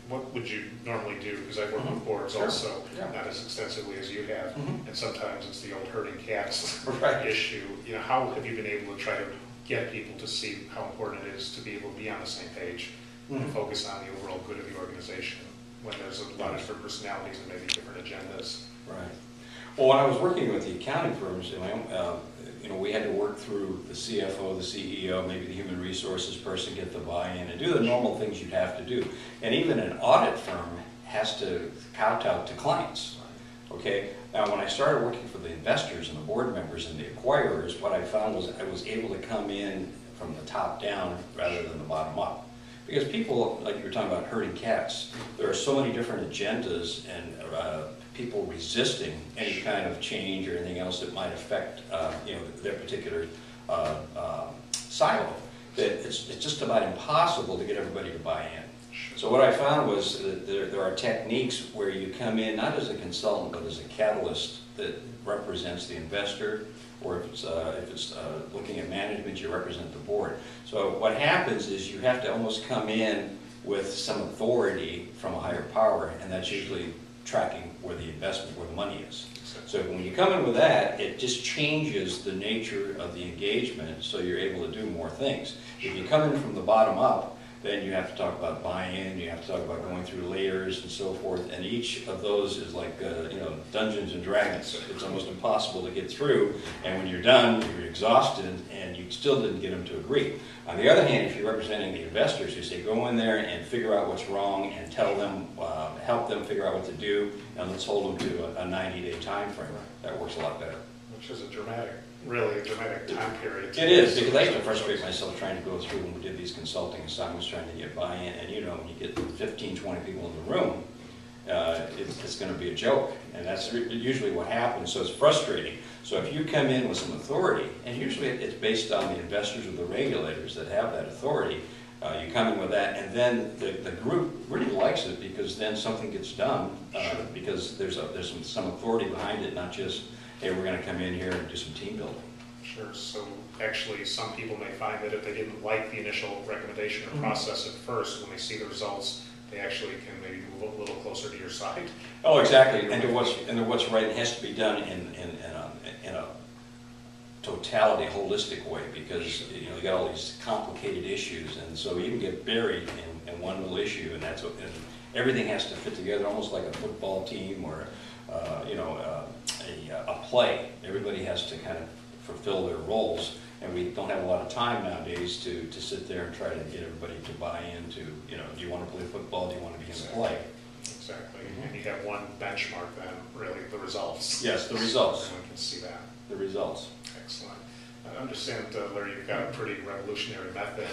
what would you normally do? Because I've worked with boards also, not as extensively as you have, and sometimes it's the old herding cats issue. You know, how have you been able to try to get people to see how important it is to be able to be on the same page and focus on the overall good of the organization when there's a lot of different personalities and maybe different agendas? Right. Well, when I was working with the accounting firms, you know, we had to work through the CFO, the CEO, maybe the human resources person, get the buy-in, and do the normal things you'd have to do. And even an audit firm has to kowtow to clients. Okay. Now, when I started working for the investors and the board members and the acquirers, what I found was I was able to come in from the top down rather than the bottom up. Because people, like you were talking about herding cats, there are so many different agendas and people resisting any kind of change or anything else that might affect you know, their particular silo, that it's just about impossible to get everybody to buy in. So what I found was that there are techniques where you come in not as a consultant but as a catalyst that represents the investor, or if it's looking at management, you represent the board. So what happens is you have to almost come in with some authority from a higher power, and that's usually tracking where the investment, where the money is. So when you come in with that, it just changes the nature of the engagement, so you're able to do more things. If you come in from the bottom up, then you have to talk about buy-in, you have to talk about going through layers and so forth, and each of those is like, you know, Dungeons and Dragons. It's almost impossible to get through, and when you're done, you're exhausted, and you still didn't get them to agree. On the other hand, if you're representing the investors, you say, go in there and figure out what's wrong and tell them, help them figure out what to do, and let's hold them to a 90-day time frame. That works a lot better. Which is a dramatic, really a dramatic time period. It is, because I used to frustrate myself trying to go through when we did these consulting assignments, trying to get buy-in, and you know, when you get 15, 20 people in the room, it's going to be a joke, and that's usually what happens, so it's frustrating. So if you come in with some authority, and usually it's based on the investors or the regulators that have that authority, you come in with that, and then the group really likes it, because then something gets done, because there's some authority behind it, not just, hey, we're going to come in here and do some team building. Sure. So actually, some people may find that if they didn't like the initial recommendation or process at first, when they see the results, they actually can maybe move a little closer to your side. Oh, exactly. And to what's right, it has to be done in a totality, holistic way, because you know you got all these complicated issues, and so you can get buried in one little issue, and that's what, and everything has to fit together, almost like a football team or you know a play. Everybody has to kind of fulfill their roles, and we don't have a lot of time nowadays to sit there and try to get everybody to buy into, you know, do you want to play football, do you want to be in the play? Exactly. And you have one benchmark then, really, the results. Yes, the results. Everyone can see that. The results. Excellent. I understand, Larry, you've got a pretty revolutionary method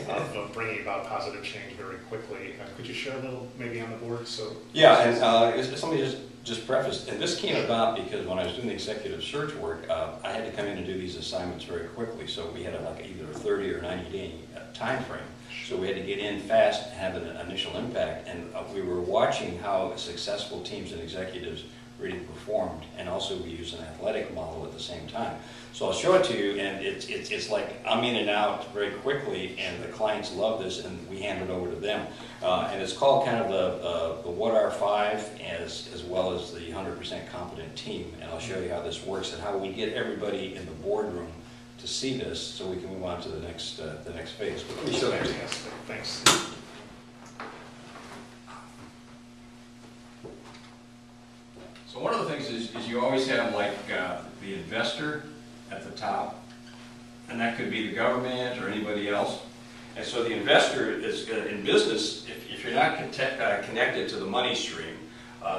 of bringing about positive change very quickly. Could you share a little, maybe on the board? So yeah, and somebody just prefaced, and this came about because when I was doing the executive search work, I had to come in and do these assignments very quickly. So we had like either a 30 or 90-day time frame. So we had to get in fast and have an initial impact. And we were watching how successful teams and executives really performed, and also we use an athletic model at the same time. So I'll show it to you, and it's like I'm in and out very quickly, and the clients love this, and we hand it over to them. And it's called kind of the What Are 5, as well as the 100% competent team. And I'll show you how this works and how we get everybody in the boardroom to see this, so we can move on to the next phase. But let me show you. Thanks. So one of the things is you always have like the investor at the top, and that could be the government or anybody else. And so the investor is in business. If you're not connected to the money stream,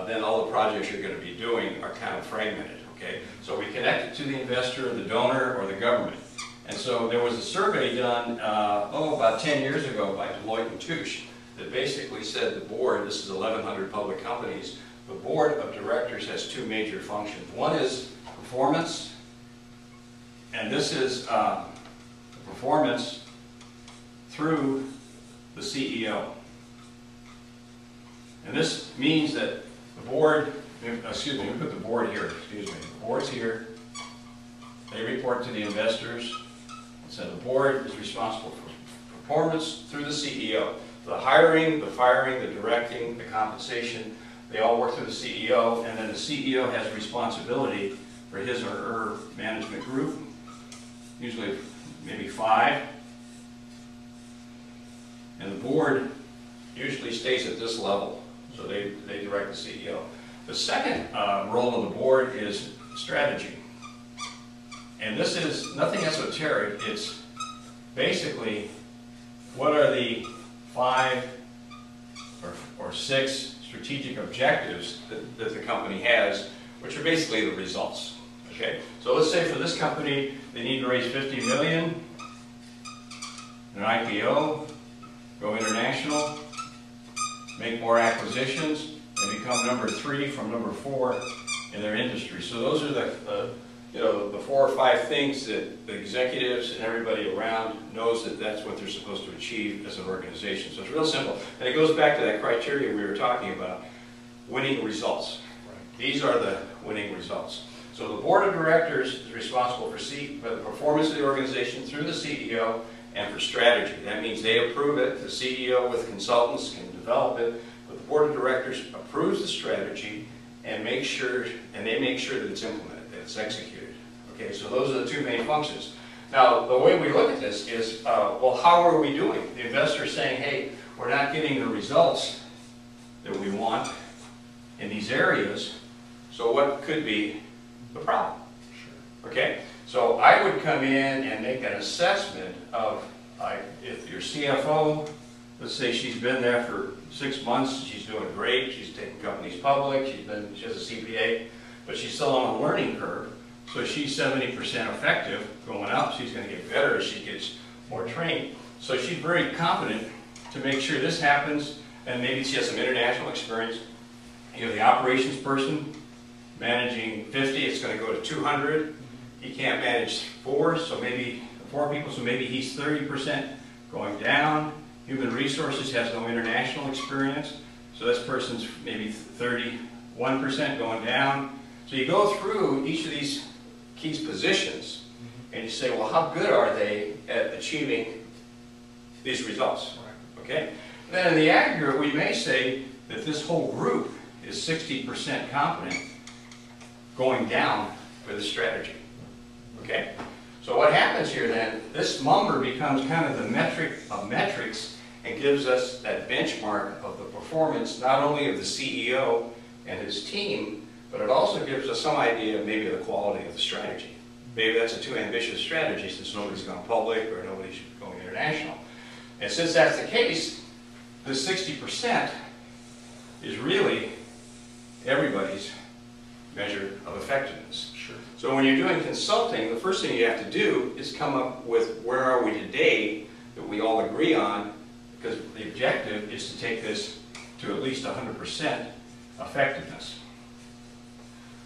then all the projects you're going to be doing are kind of fragmented. Okay, so we connect it to the investor, the donor, or the government. And so there was a survey done about 10 years ago by Deloitte and Touche that basically said the board, this is 1,100 public companies, the board of directors has two major functions. One is performance, and this is performance through the CEO. And this means that the board, excuse me, we put the board here, excuse me, the board's here, they report to the investors, so the board is responsible for performance through the CEO. the hiring, the firing, the directing, the compensation, they all work through the CEO, and then the CEO has responsibility for his or her management group, usually maybe 5. And the board usually stays at this level, so they direct the CEO. The second role of the board is strategy. And this is nothing esoteric, it's basically what are the 5 or 6 strategic objectives that the company has, which are basically the results. Okay, so let's say for this company, they need to raise $50 million, an IPO, go international, make more acquisitions, and become number 3 from number 4 in their industry. So those are the 4 or 5 things that the executives and everybody around knows that that's what they're supposed to achieve as an organization. So it's real simple. And it goes back to that criteria we were talking about, winning results. Right. These are the winning results. So the board of directors is responsible for the performance of the organization through the CEO and for strategy. That means they approve it. The CEO with consultants can develop it, but the board of directors approves the strategy and they make sure that it's implemented, that it's executed. Okay, so those are the 2 main functions. Now, the way we look at this is, well, how are we doing? The investor is saying, hey, we're not getting the results that we want in these areas, so what could be the problem? Sure. Okay, so I would come in and make an assessment of, if your CFO, let's say she's been there for 6 months, she's doing great, she's taking companies public, she has a CPA, but she's still on a learning curve, so she's 70% effective going up. She's going to get better as she gets more trained. So she's very confident to make sure this happens, and maybe she has some international experience. You have the operations person managing 50, it's going to go to 200. He can't manage 4 people, so maybe he's 30% going down. Human resources has no international experience, so this person's maybe 31% going down. So you go through each of these key positions and you say, well, how good are they at achieving these results? Okay? Then in the aggregate, we may say that this whole group is 60% competent going down for the strategy. Okay? So what happens here then, this number becomes kind of the metric of metrics and gives us that benchmark of the performance not only of the CEO and his team, but it also gives us some idea of maybe the quality of the strategy. Maybe that's a too ambitious strategy since nobody's gone public or nobody's going international. And since that's the case, the 60% is really everybody's measure of effectiveness. Sure. So when you're doing consulting, the first thing you have to do is come up with where are we today that we all agree on, because the objective is to take this to at least 100% effectiveness.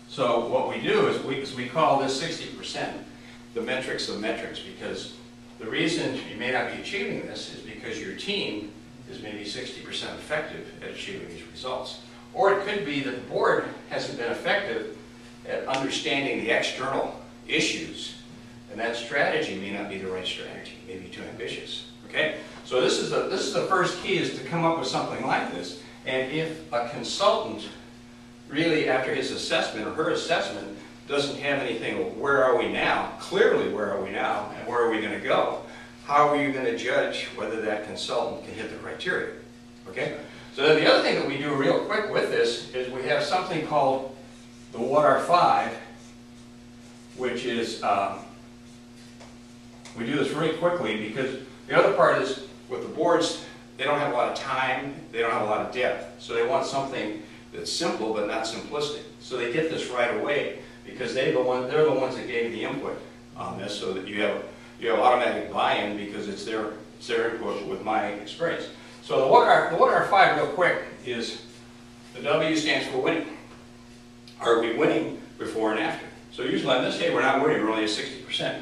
So what we do is we call this 60% the metrics of metrics, because the reason you may not be achieving this is because your team is maybe 60% effective at achieving these results. Or it could be that the board hasn't been effective at understanding the external issues, and that strategy may not be the right strategy, maybe too ambitious. Okay? So this is the first key, is to come up with something like this. And if a consultant really, after his assessment or her assessment, doesn't have anything, well, where are we now? Clearly, where are we now, and where are we going to go? How are you going to judge whether that consultant can hit the criteria? Okay? So then the other thing that we do real quick with this is we have something called the What Are 5, which is, we do this really quickly because the other part is with the boards, they don't have a lot of time, they don't have a lot of depth, so they want something that's simple but not simplistic. So they get this right away because they're the ones that gave the input on this, so that you have automatic buy-in because it's their input with my experience. So the what are 5 real quick is the W stands for winning. Are we winning before and after? So usually on this day we're not winning, we're only at 60%.